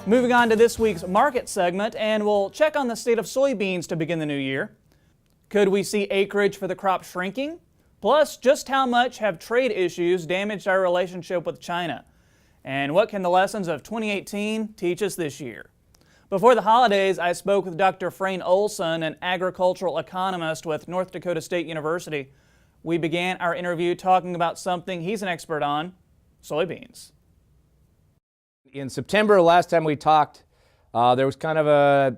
Moving on to this week's market segment, and we'll check on the state of soybeans to begin the new year. Could we see acreage for the crop shrinking? Plus, just how much have trade issues damaged our relationship with China? And what can the lessons of 2018 teach us this year? Before the holidays, I spoke with Dr. Frayne Olson, an agricultural economist with North Dakota State University. We began our interview talking about something he's an expert on, soybeans. In September, last time we talked, there was kind of a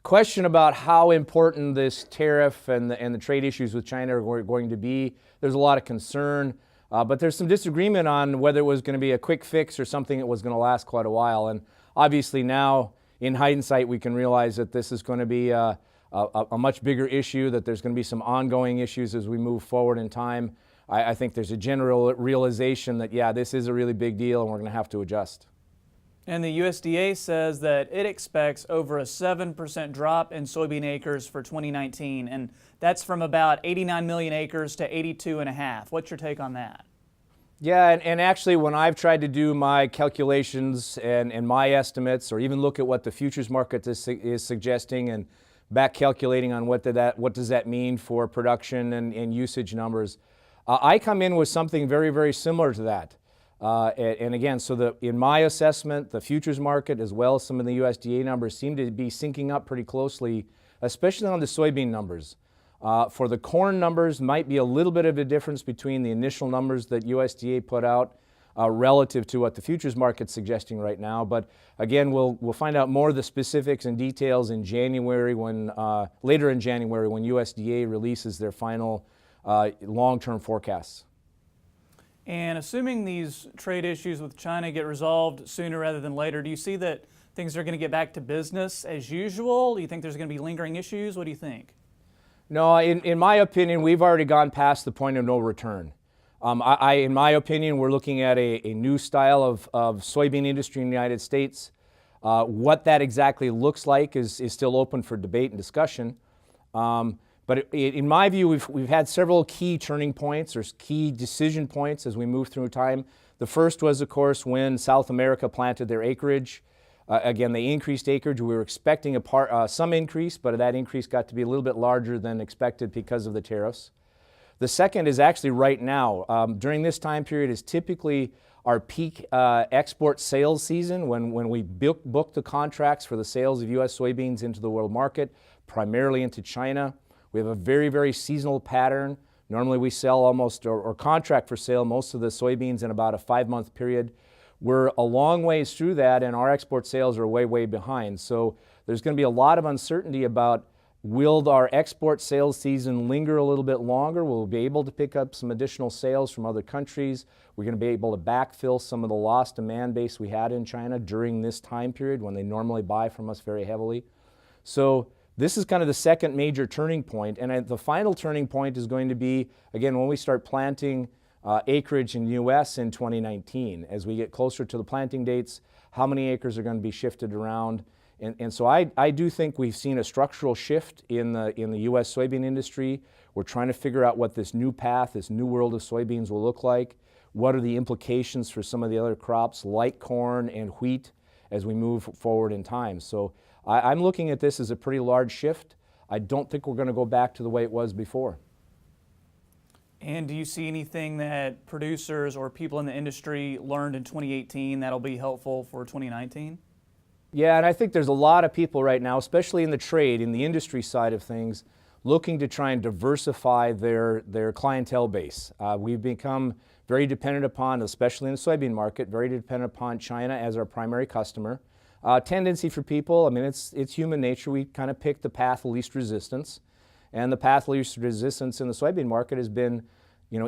question about how important this tariff and the trade issues with China are going to be. There's a lot of concern, but there's some disagreement on whether it was going to be a quick fix or something that was going to last quite a while. And obviously now, in hindsight, we can realize that this is going to be a much bigger issue, that there's going to be some ongoing issues as we move forward in time. I think there's a general realization that, yeah, this is a really big deal and we're going to have to adjust. And the USDA says that it expects over a 7% drop in soybean acres for 2019, and that's from about 89 million acres to 82.5. What's your take on that? Yeah, and actually when I've tried to do my calculations and my estimates, or even look at what the futures market is suggesting and back calculating on what does that mean for production and usage numbers, I come in with something very, very similar to that. And again, so in my assessment, the futures market as well as some of the USDA numbers seem to be syncing up pretty closely, especially on the soybean numbers. For the corn numbers, might be a little bit of a difference between the initial numbers that USDA put out relative to what the futures market's suggesting right now. But again, we'll find out more of the specifics and details in January later in January when USDA releases their final long-term forecasts. And assuming these trade issues with China get resolved sooner rather than later, do you see that things are going to get back to business as usual? Do you think there's going to be lingering issues? What do you think? No, in my opinion, we've already gone past the point of no return. In my opinion, we're looking at a new style of soybean industry in the United States. What that exactly looks like is still open for debate and discussion. But in my view, we've had several key turning points or key decision points as we move through time. The first was, of course, when South America planted their acreage. Again, they increased acreage. We were expecting some increase, but that increase got to be a little bit larger than expected because of the tariffs. The second is actually right now. During this time period is typically our peak export sales season when we book the contracts for the sales of U.S. soybeans into the world market, primarily into China. We have a very, very seasonal pattern. Normally we sell almost, or contract for sale, most of the soybeans in about a 5-month period. We're a long ways through that and our export sales are way, way behind. So there's going to be a lot of uncertainty about will our export sales season linger a little bit longer? Will we be able to pick up some additional sales from other countries? We're going to be able to backfill some of the lost demand base we had in China during this time period when they normally buy from us very heavily. So this is kind of the second major turning point, and the final turning point is going to be, again, when we start planting acreage in the U.S. in 2019. As we get closer to the planting dates, how many acres are going to be shifted around? And so I do think we've seen a structural shift in the U.S. soybean industry. We're trying to figure out what this new path, this new world of soybeans will look like. What are the implications for some of the other crops like corn and wheat as we move forward in time? So I'm looking at this as a pretty large shift. I don't think we're going to go back to the way it was before. And do you see anything that producers or people in the industry learned in 2018 that'll be helpful for 2019? Yeah, and I think there's a lot of people right now, especially in the trade, in the industry side of things, looking to try and diversify their clientele base. We've become very dependent upon, especially in the soybean market, very dependent upon China as our primary customer. Tendency for people, I mean, it's human nature. We kind of pick the path of least resistance. And the path of least resistance in the soybean market has been,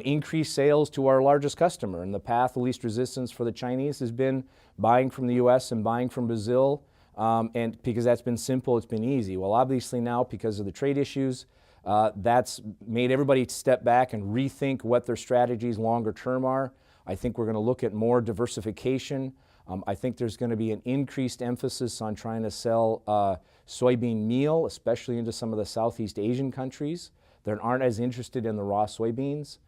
increased sales to our largest customer. And the path of least resistance for the Chinese has been buying from the U.S. and buying from Brazil. And because that's been simple, it's been easy. Well, obviously now, because of the trade issues, that's made everybody step back and rethink what their strategies longer term are. I think we're going to look at more diversification. I think there's going to be an increased emphasis on trying to sell soybean meal, especially into some of the Southeast Asian countries that aren't as interested in the raw soybeans.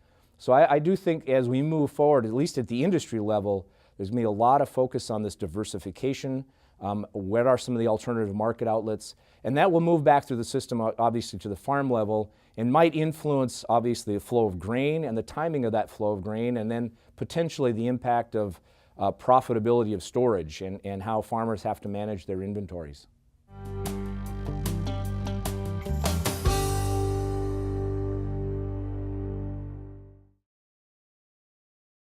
So I do think as we move forward, at least at the industry level, there's going to be a lot of focus on this diversification. What are some of the alternative market outlets? And that will move back through the system, obviously, to the farm level, and might influence, obviously, the flow of grain and the timing of that flow of grain, and then potentially the impact of profitability of storage and how farmers have to manage their inventories.